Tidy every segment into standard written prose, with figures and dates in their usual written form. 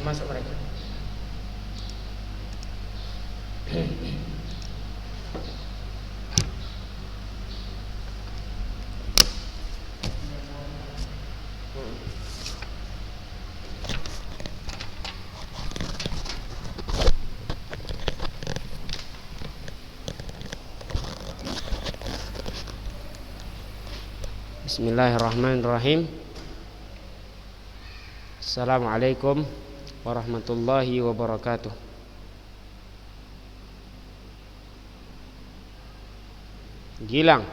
masuk mereka. Bismillahirrahmanirrahim. Assalamualaikum warahmatullahi wabarakatuh. Gilang.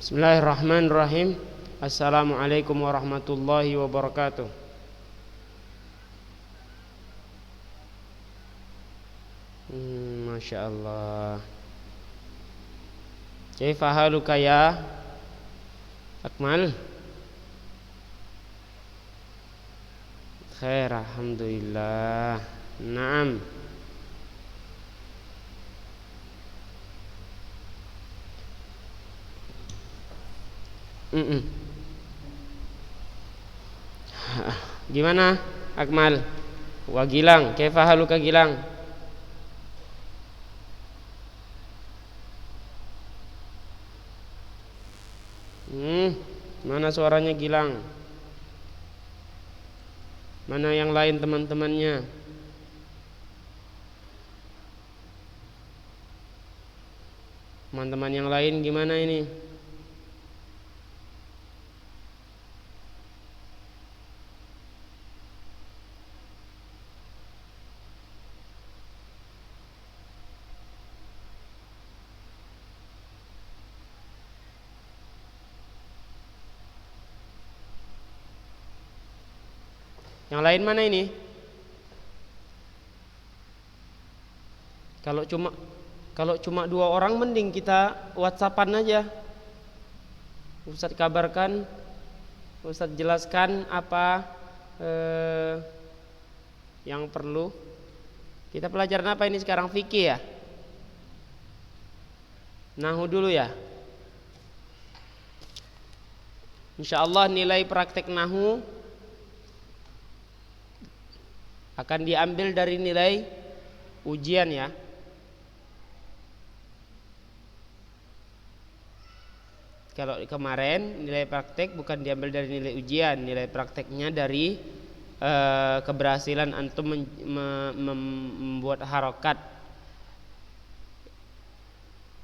Bismillahirrahmanirrahim. Assalamualaikum warahmatullahi wabarakatuh. Masya Allah. Kaifa haluka ya Akmal? Khair, alhamdulillah. Naam. Gimana Akmal? Wa Gilang, kaifa haluka Gilang? Mana suaranya Gilang? Mana yang lain teman-temannya? Teman-teman yang lain gimana ini? Yang lain mana ini? Kalau cuma 2 orang mending kita WhatsAppan aja. Ustadz kabarkan, Ustadz jelaskan apa yang perlu. Kita pelajaran apa ini sekarang? Fikih ya? Nahu dulu ya. Insyaallah nilai praktek nahu akan diambil dari nilai ujian ya. Kalau kemarin nilai praktek bukan diambil dari nilai ujian, nilai prakteknya dari keberhasilan antum membuat harokat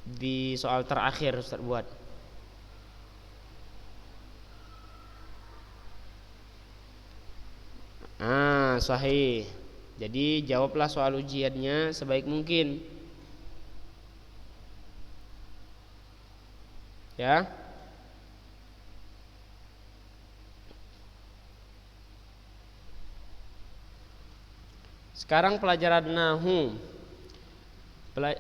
di soal terakhir Ustaz buat. Sahih. Jadi jawablah soal ujiannya sebaik mungkin. Ya. Sekarang pelajaran nahu.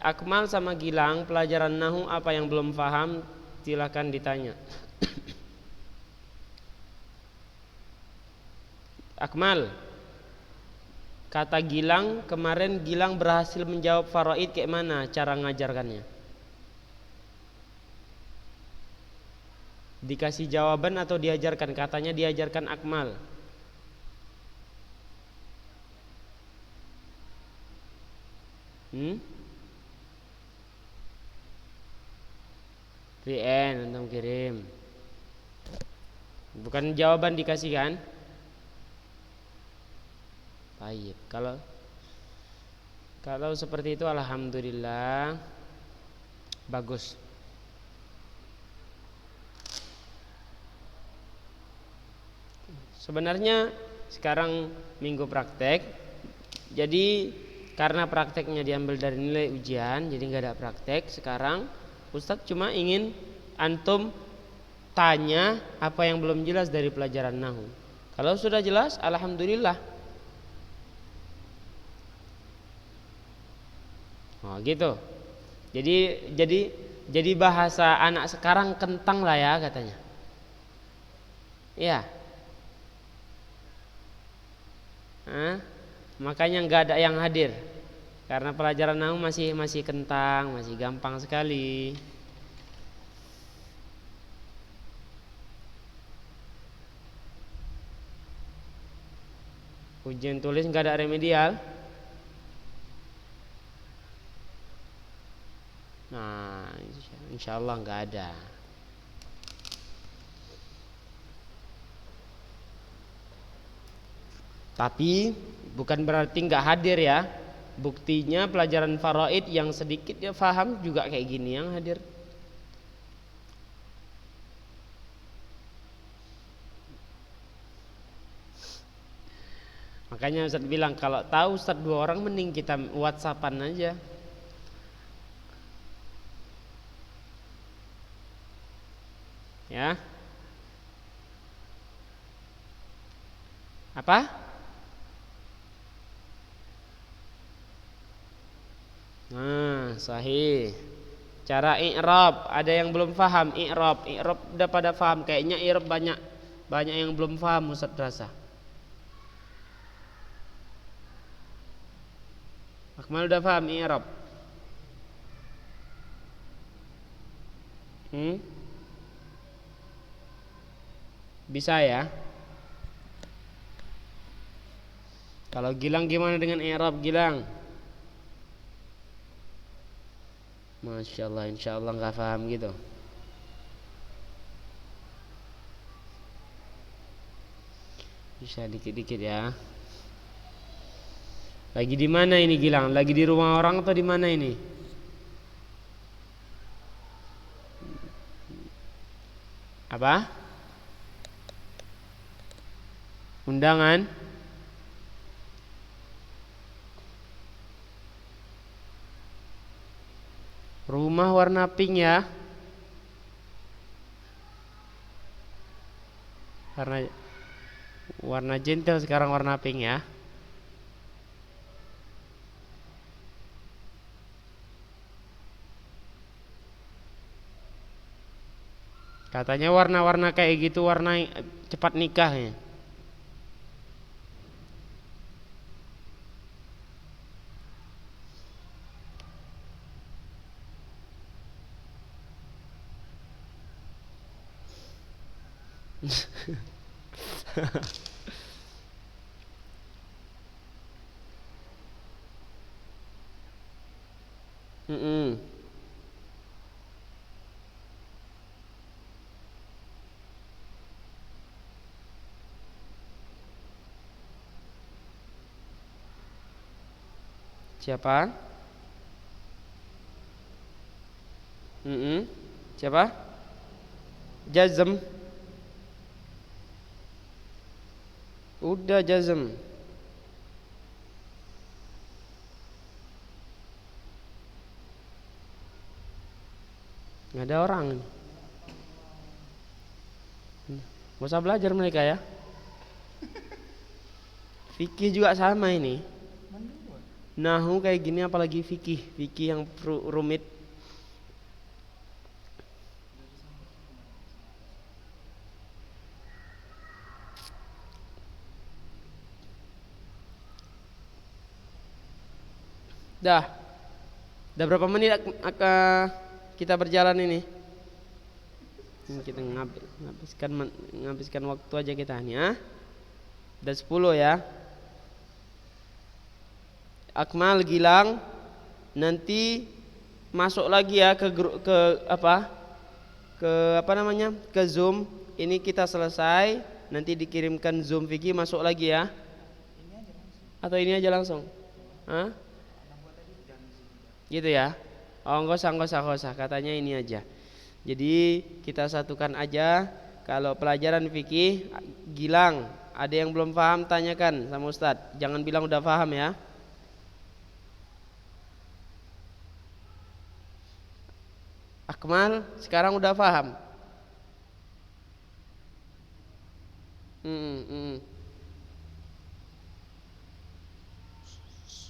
Akmal sama Gilang, pelajaran nahu apa yang belum paham silakan ditanya. Akmal, kata Gilang kemarin, Gilang berhasil menjawab faraid, kayak mana cara ngajarkannya? Dikasih jawaban atau diajarkan? Katanya diajarkan Akmal. VN antum kirim. Bukan jawaban dikasih kan? Baik. Kalau seperti itu alhamdulillah bagus. Sebenarnya sekarang minggu praktek, jadi karena prakteknya diambil dari nilai ujian, jadi nggak ada praktek. Sekarang Ustadz cuma ingin antum tanya apa yang belum jelas dari pelajaran nahwu. Kalau sudah jelas, alhamdulillah. Oh gitu. Jadi bahasa anak sekarang kentang lah ya katanya. Iya. Makanya nggak ada yang hadir karena pelajaran nahwu masih kentang, masih gampang sekali. Ujian tulis nggak ada remedial. Nah, insya Allah nggak ada. Tapi bukan berarti nggak hadir ya. Buktinya pelajaran faraid yang sedikit dia paham juga kayak gini yang hadir. Makanya Ustadz bilang kalau tahu Ustadz 2 orang mending kita WhatsAppan aja. Ya. Apa? Nah, sahih. Cara i'rab, ada yang belum paham i'rab. I'rab udah pada paham, kayaknya i'rab banyak yang belum paham Ustaz rasa. Akmal udah paham i'rab? Bisa ya? Kalau Gilang gimana dengan i'rab Gilang? Masya Allah, insya Allah nggak paham gitu. Bisa dikit-dikit ya. Lagi di mana ini Gilang? Lagi di rumah orang atau di mana ini? Apa? Undangan? Rumah warna pink ya. Karena warna jentel sekarang warna pink ya. Katanya warna-warna kayak gitu warna cepat nikah ya. Siapa? Siapa? Jazm. Udah jazm. Nggak ada orang. Gak usah belajar mereka ya. Fikih juga sama ini. Nahu kayak gini apalagi fikih yang rumit. Dah. Dah berapa menit kita berjalan ini? Kita nghabiskan waktu aja kita nih, ah. Udah 10 ya. Akmal, Gilang, nanti masuk lagi ya ke apa? Ke namanya? Ke Zoom. Ini kita selesai, nanti dikirimkan Zoom Vicky, masuk lagi ya. Atau ini aja langsung? Hah? Gitu ya? Oh, enggak usah. Katanya ini aja. Jadi kita satukan aja. Kalau pelajaran Vicky, Gilang, ada yang belum paham tanyakan sama Ustadz. Jangan bilang udah paham ya. Akmal, sekarang udah paham?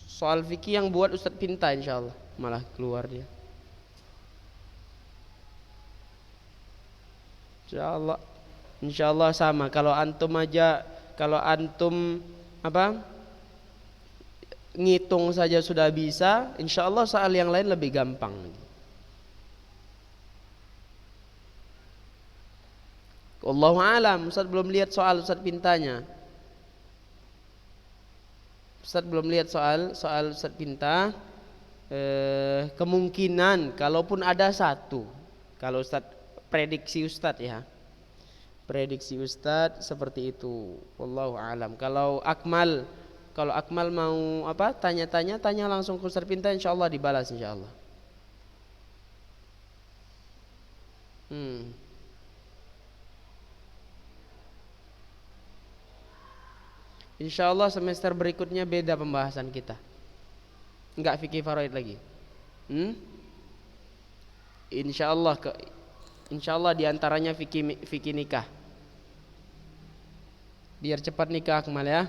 Soal Vicky yang buat Ustadz Pinta insyaallah. Malah keluar dia. Insyaallah. Insyaallah sama. Kalau antum apa? Ngitung saja sudah bisa, insyaallah soal yang lain lebih gampang. Wallahu alam, Ustaz belum lihat soal Ustaz Pintanya. Ustaz belum lihat soal Ustaz Pinta. Kemungkinan kalaupun ada satu, kalau Ustaz prediksi Ustaz ya, prediksi Ustaz seperti itu. Wallahu alam. Kalau Akmal mau apa tanya langsung ke Ustaz Pinta, insyaallah dibalas insyaallah. Insyaallah semester berikutnya beda pembahasan kita. Enggak fikih faraid lagi. Insyaallah diantaranya fikih nikah. Biar cepat nikah Akmal ya.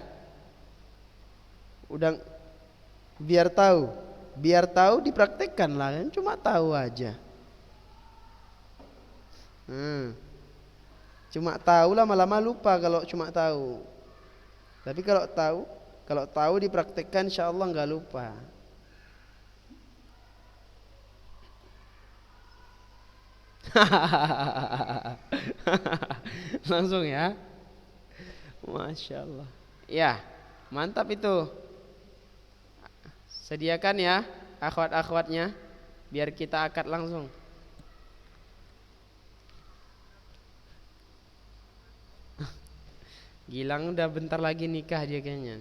Udah biar tahu dipraktekkan lah, kan cuma tahu aja. Cuma tahu lama-lama lupa kalau cuma tahu. Tapi kalau tahu dipraktekkan insyaallah enggak lupa. Langsung ya. Masya Allah. Ya, mantap itu. Sediakan ya akhwat-akhwatnya biar kita akad langsung. Gilang udah bentar lagi nikah dia kayaknya.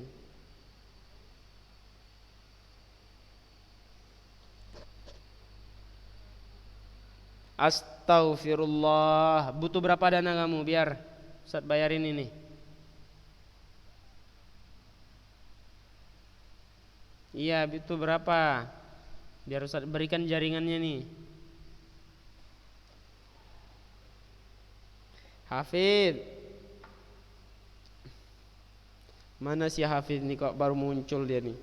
Astaghfirullah. Butuh berapa dana kamu biar Ustaz bayarin ini? Iya, butuh berapa? Biar Ustaz berikan jaringannya nih. Hafid. Mana si Hafid nih kok baru muncul dia nih?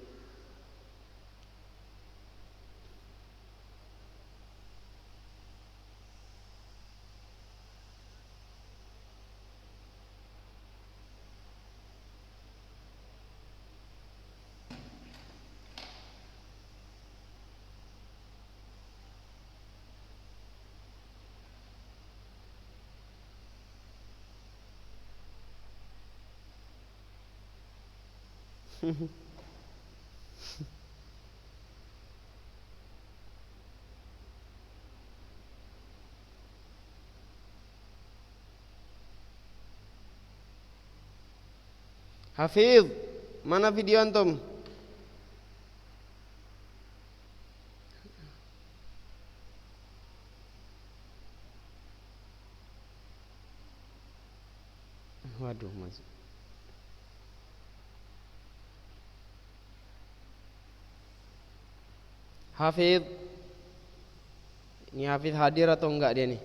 Hafid, mana video antum? Waduh, Mas. Hafid. Ini Hafid hadir atau enggak dia nih?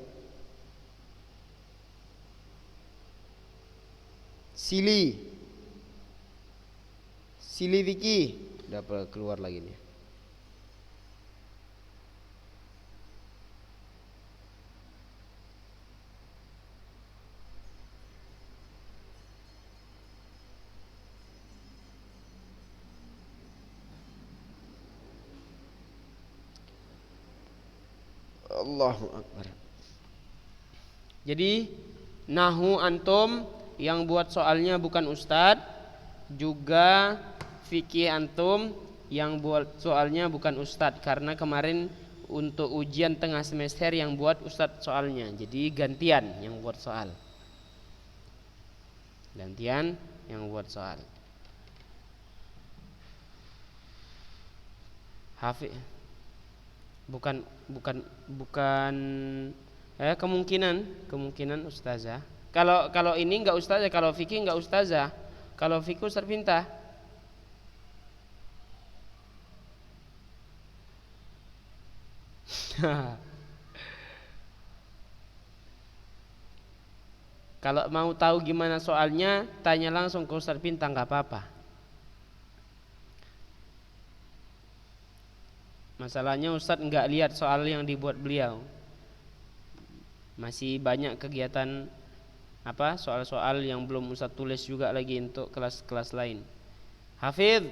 Sili Vicky udah keluar lagi nih. Allahu Akbar. Jadi nahu antum yang buat soalnya bukan ustadz, juga fikih antum yang buat soalnya bukan ustadz, karena kemarin untuk ujian tengah semester yang buat ustadz soalnya, jadi gantian yang buat soal. Gantian yang buat soal. Hafiz bukan kemungkinan ustazah. Kalau ini enggak ustazah, kalau fikih enggak ustazah. Kalau fikih Ustaz Pinta. Kalau mau tahu gimana soalnya, tanya langsung ke Ustaz Pinta, enggak apa-apa. Masalahnya Ustaz enggak lihat soal yang dibuat beliau. Masih banyak kegiatan soal-soal yang belum Ustaz tulis juga lagi untuk kelas-kelas lain. Hafidz,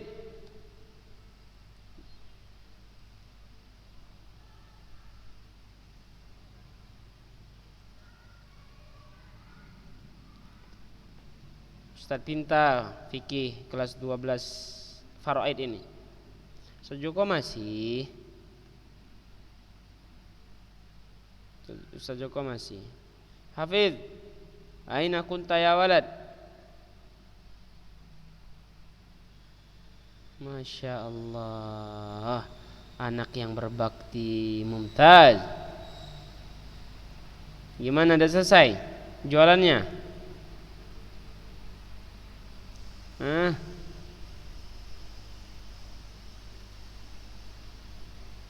Ustaz Pinta fikih kelas 12 faraid ini. Sejoko masih. Ustaz Joko masih. Hafidz, aina kunta ya walad? Masya Allah, anak yang berbakti, mumtaz. Gimana, udah selesai jualannya?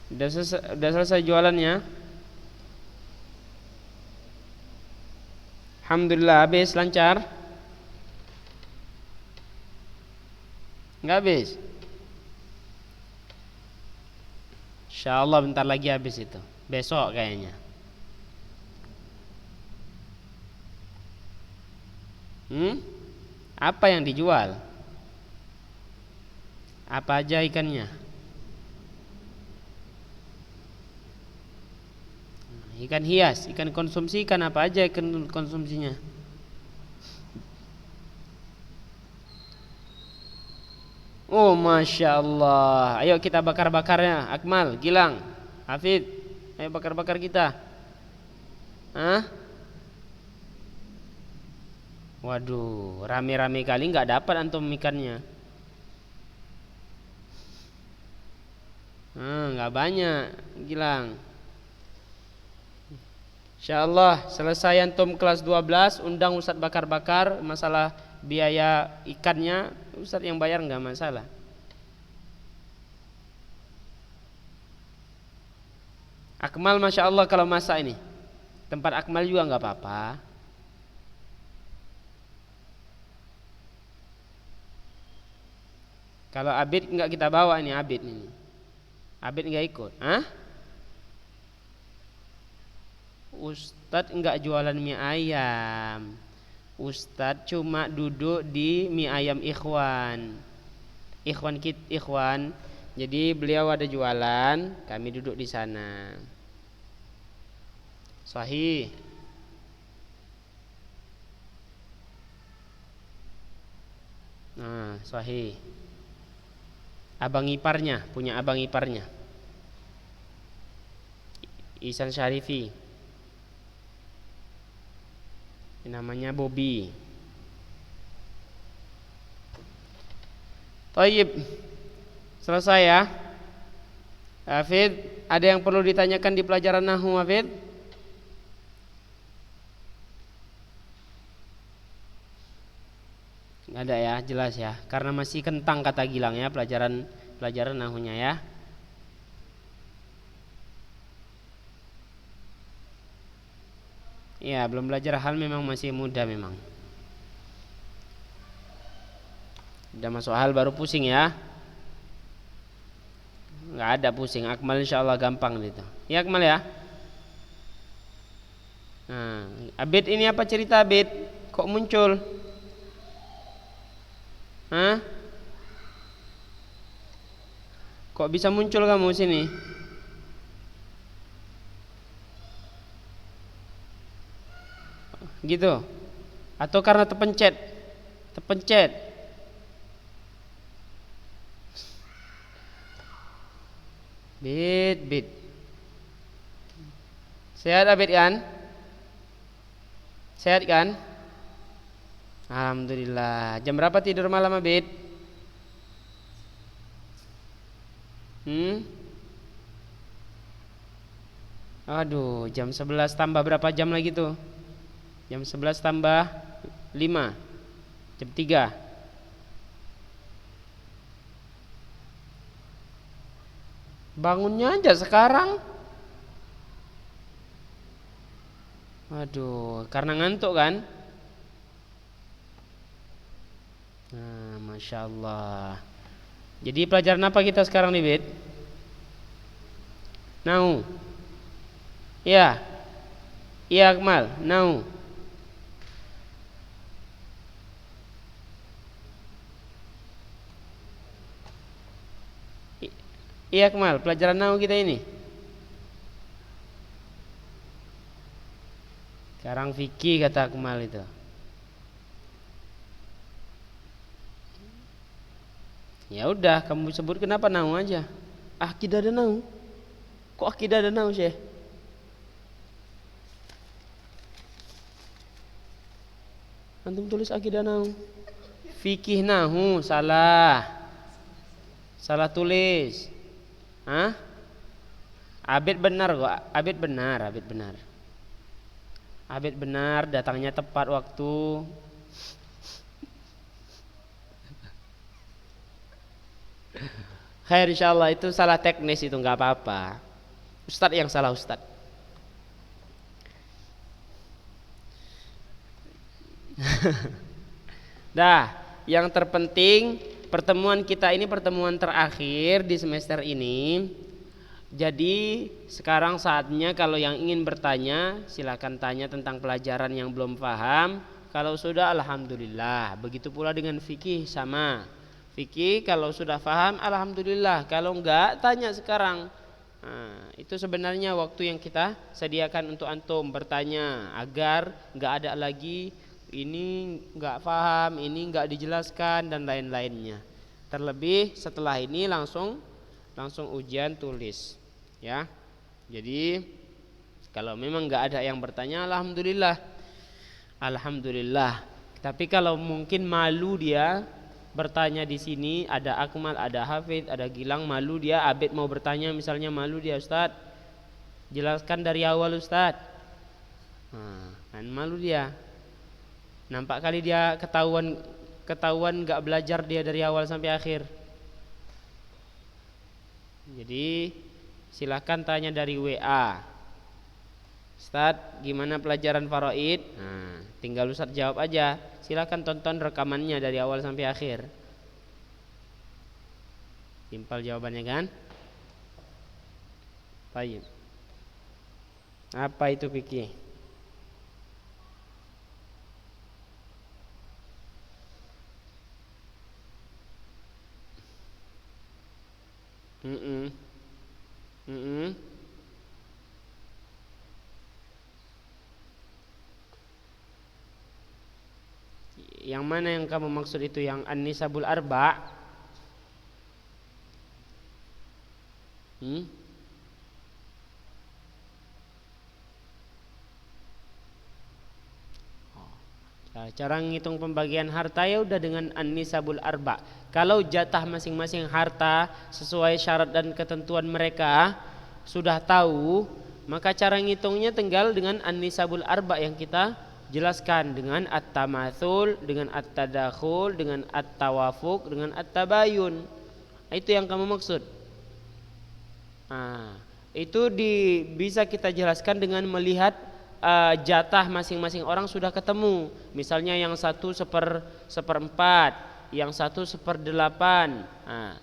Udah selesai jualannya? Alhamdulillah, habis lancar? Enggak habis? Insyaallah bentar lagi habis itu. Besok kayaknya. Apa yang dijual? Apa aja ikannya? Ikan hias, ikan konsumsi, ikan apa aja ikan konsumsinya? Oh, Masya Allah. Ayo kita bakar-bakarnya. Akmal, Gilang, Hafid, ayo bakar-bakar kita. Waduh, rame-rame kali nggak dapat antum ikannya. Nggak banyak, Gilang. Insyaallah selesai antum kelas 12, undang Ustaz bakar-bakar. Masalah biaya ikannya Ustaz yang bayar, enggak masalah. Akmal Masya Allah kalau masak ini, tempat Akmal juga enggak apa-apa. Kalau Abid enggak kita bawa ini, Abid ini. Abid enggak ikut. Ustadz enggak jualan mie ayam. Ustadz cuma duduk di mie ayam Ikhwan. Ikhwan. Jadi beliau ada jualan, kami duduk di sana. Sahih. Sahih. Abang iparnya, punya abang iparnya. Ihsan Syarifi. Namanya Bobby. Thayyib. Selesai ya. Hafid, ada yang perlu ditanyakan di pelajaran nahwu, Hafid? Nggak ada ya, jelas ya. Karena masih kentang kata Gilang ya pelajaran nahwunya ya. Ya, belum belajar hal, memang masih muda memang. Udah masuk hal baru pusing ya. Nggak ada pusing. Akmal insyaallah gampang gitu. Ya Akmal ya. Abid ini apa cerita Abid? Kok muncul? Kok bisa muncul kamu sini? Gitu. Atau karena terpencet. Terpencet. Bit. Sehat Abid kan? Sehat kan? Alhamdulillah. Jam berapa tidur malam Abid? Aduh, jam 11 tambah berapa jam lagi tuh? Jam 11 tambah 5. Jam 3. Bangunnya aja sekarang. Aduh, karena ngantuk kan? Nah, Masya Allah. Jadi pelajaran apa kita sekarang nih, Bid? Nau. Iya. Iya, Akmal. Nau. Iya, Akmal. Pelajaran nau kita ini. Sekarang fikih kata Akmal itu. Ya udah, kamu sebut kenapa nau aja. Akidah ada nau. Kok akidah ada nau, Syekh? Antum tulis akidah nau. Fikih nahu, salah. Salah tulis. Hah? Abid benar kok. Abid benar. Abid benar, datangnya tepat waktu. Khair insyaallah, itu salah teknis, itu nggak apa-apa. Ustadz yang salah Ustadz. Dah, yang terpenting pertemuan kita ini pertemuan terakhir di semester ini. Jadi sekarang saatnya kalau yang ingin bertanya silakan tanya tentang pelajaran yang belum paham. Kalau sudah alhamdulillah. Begitu pula dengan fikih sama. Fikih kalau sudah paham alhamdulillah. Kalau enggak tanya sekarang. Nah, itu sebenarnya waktu yang kita sediakan untuk antum bertanya agar enggak ada lagi ini enggak paham, ini enggak dijelaskan dan lain-lainnya. Terlebih setelah ini langsung ujian tulis. Ya, jadi kalau memang nggak ada yang bertanya, alhamdulillah. Tapi kalau mungkin malu dia bertanya di sini, ada Akmal, ada Hafid, ada Gilang, malu dia. Abid mau bertanya, misalnya malu dia, Ustadz, jelaskan dari awal Ustadz. Kan malu dia. Nampak kali dia ketahuan nggak belajar dia dari awal sampai akhir. Jadi silakan tanya dari WA. Ustadz, gimana pelajaran faraid? Tinggal Ustadz jawab aja. Silakan tonton rekamannya dari awal sampai akhir. Simpel jawabannya kan? Baik. Apa itu fikih? Yang mana yang kamu maksud itu, yang An-Nisabul Arba? Cara ngitung pembagian harta ya udah dengan An-Nisabul Arba. Kalau jatah masing-masing harta sesuai syarat dan ketentuan mereka sudah tahu, maka cara ngitungnya tinggal dengan An-Nisabul Arba yang kita jelaskan, dengan At-Tamatsul, dengan At-Tadakhul, dengan At-Tawafuq, dengan At-Tabayun. Itu yang kamu maksud. Itu bisa kita jelaskan dengan melihat jatah masing-masing orang sudah ketemu. Misalnya yang satu seperempat, yang satu 1/8.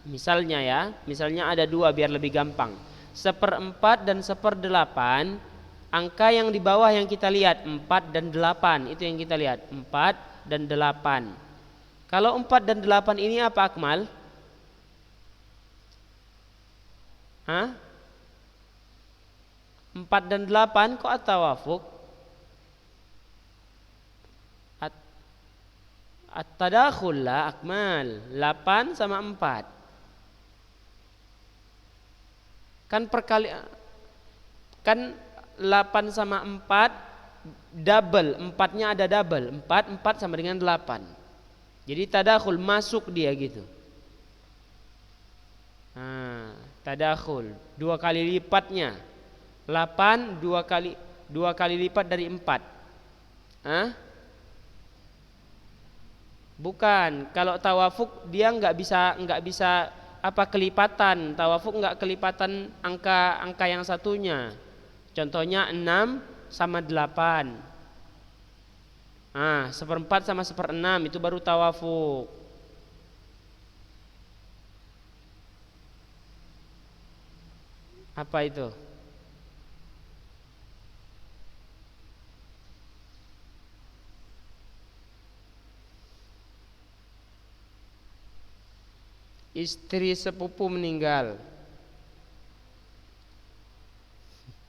Misalnya ada dua biar lebih gampang. 1/4 dan 1/8. Angka yang di bawah yang kita lihat 4 dan 8, itu yang kita lihat 4 dan 8. Kalau 4 dan 8 ini apa, Akmal? 4 dan 8 kok at-tawafuq? At-tadakhul lah akmal. 8 sama 4. Kan kan 8 sama 4 double, 4-nya ada double. 4 sama dengan 8. Jadi tadakhul, masuk dia gitu. Nah, tadakhul 2 kali lipatnya. 8 2 kali lipat dari 4. Hah? Bukan, kalau tawafuk dia nggak bisa apa kelipatan. Tawafuk nggak kelipatan angka yang satunya. Contohnya 6 sama 8. Ah, 1/4 sama 1/6 itu baru tawafuk. Apa itu? Istri sepupu meninggal.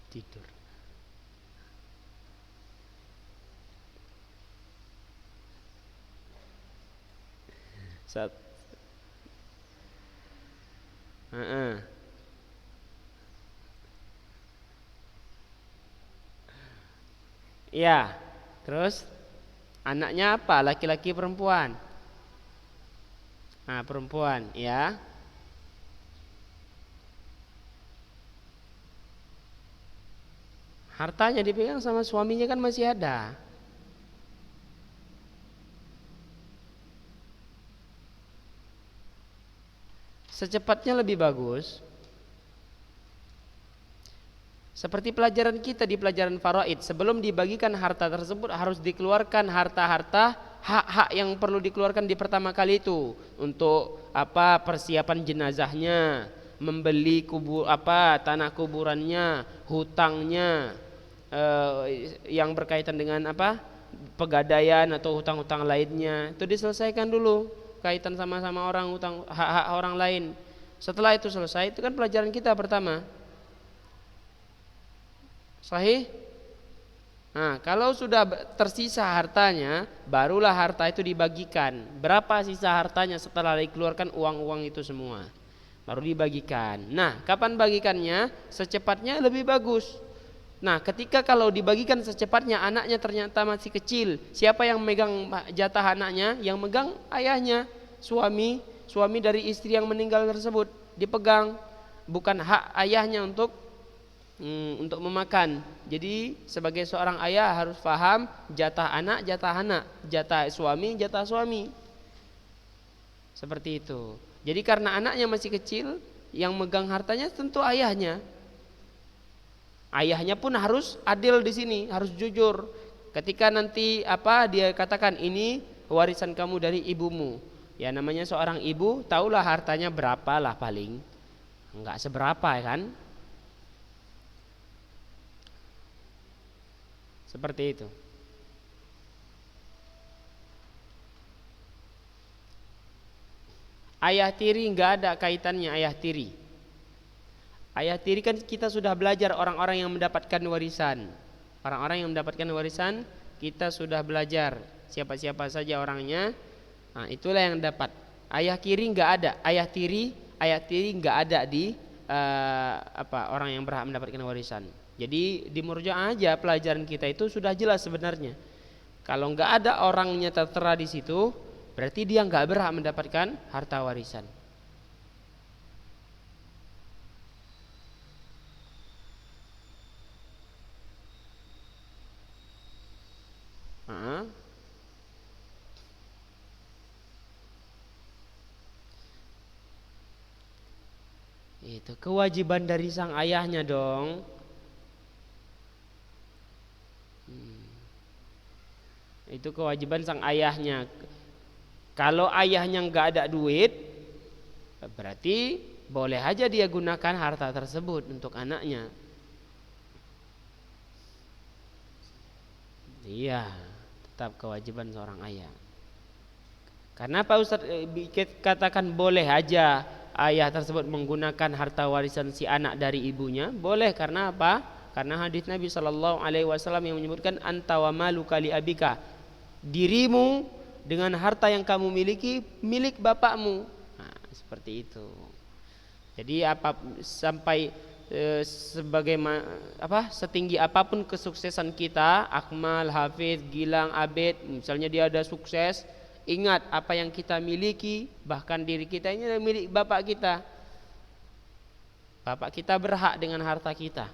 Tidur. Saat ya, terus anaknya apa? Laki-laki perempuan? Nah, perempuan, ya. Hartanya dipegang sama suaminya kan masih ada. Secepatnya lebih bagus. Seperti pelajaran kita di pelajaran faraid, sebelum dibagikan harta tersebut harus dikeluarkan harta-harta hak-hak yang perlu dikeluarkan di pertama kali itu, untuk apa? Persiapan jenazahnya, membeli tanah kuburannya, hutangnya, yang berkaitan dengan apa? Pegadaian atau hutang-hutang lainnya. Itu diselesaikan dulu, kaitan sama orang, hutang hak-hak orang lain. Setelah itu selesai, itu kan pelajaran kita pertama. Sahih? Nah, kalau sudah tersisa hartanya, barulah harta itu dibagikan. Berapa sisa hartanya setelah dikeluarkan uang-uang itu semua, baru dibagikan. Nah, kapan bagikannya? Secepatnya lebih bagus. Nah, ketika kalau dibagikan secepatnya, anaknya ternyata masih kecil, siapa yang megang jatah anaknya? Yang megang ayahnya, suami dari istri yang meninggal tersebut dipegang, bukan hak ayahnya untuk memakan. Jadi sebagai seorang ayah harus paham jatah anak, jatah suami. Seperti itu. Jadi karena anaknya masih kecil, yang megang hartanya tentu ayahnya. Ayahnya pun harus adil di sini, harus jujur. Ketika nanti dia katakan ini warisan kamu dari ibumu. Ya namanya seorang ibu, tahulah hartanya berapa lah paling. Enggak seberapa kan? Seperti itu. Ayah tiri enggak ada kaitannya ayah tiri. Ayah tiri kan kita sudah belajar orang-orang yang mendapatkan warisan. Orang-orang yang mendapatkan warisan kita sudah belajar siapa-siapa saja orangnya. Nah, itulah yang dapat. Ayah kiri enggak ada. Ayah tiri enggak ada di orang yang berhak mendapatkan warisan. Jadi di murjaah aja pelajaran kita itu sudah jelas sebenarnya. Kalau enggak ada orangnya tertera di situ, berarti dia enggak berhak mendapatkan harta warisan. Itu kewajiban dari sang ayahnya dong. Itu kewajiban sang ayahnya. Kalau ayahnya nggak ada duit, berarti boleh aja dia gunakan harta tersebut untuk anaknya. Iya, tetap kewajiban seorang ayah. Karena Pak Ustadz katakan boleh aja ayah tersebut menggunakan harta warisan si anak dari ibunya? Boleh, karena apa? Karena hadis Nabi SAW yang menyebutkan anta wa maluka li abika, dirimu dengan harta yang kamu miliki milik bapakmu. Nah, seperti itu. Jadi sampai setinggi apapun kesuksesan kita, Akmal, Hafiz, Gilang, Abed, misalnya dia ada sukses, ingat apa yang kita miliki, bahkan diri kita ini adalah milik bapak kita. Bapak kita berhak dengan harta kita.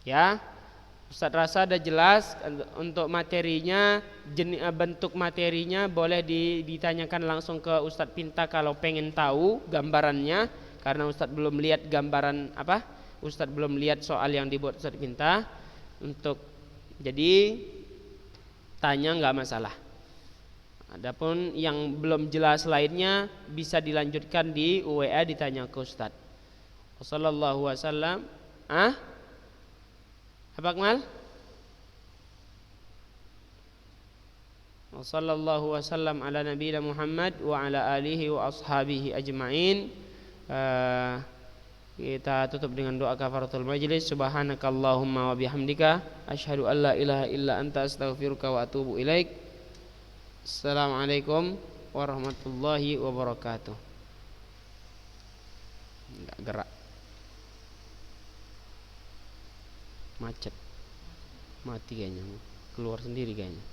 Ya, Ustaz rasa ada jelas. Untuk materinya, bentuk materinya boleh ditanyakan langsung ke Ustaz Pinta kalau pengen tahu gambarannya, karena Ustaz belum lihat gambaran Ustaz belum lihat soal yang dibuat Ustaz Pinta. Jadi tanya nggak masalah. Adapun yang belum jelas lainnya bisa dilanjutkan di WA, ditanya ke Ustaz. Wassallallahu wasallam. Apa Akmal? Wassallallahu wasallam ala nabiyina Muhammad wa ala alihi wa ashabihi ajma'in. Kita tutup dengan doa kafaratul majlis. Subhanakallahumma wa bihamdika asyhadu an la ilaha illa anta astaghfiruka wa atubu ilaik. Assalamualaikum warahmatullahi wabarakatuh. Enggak gerak. Macet. Mati kayaknya. Keluar sendiri kayaknya.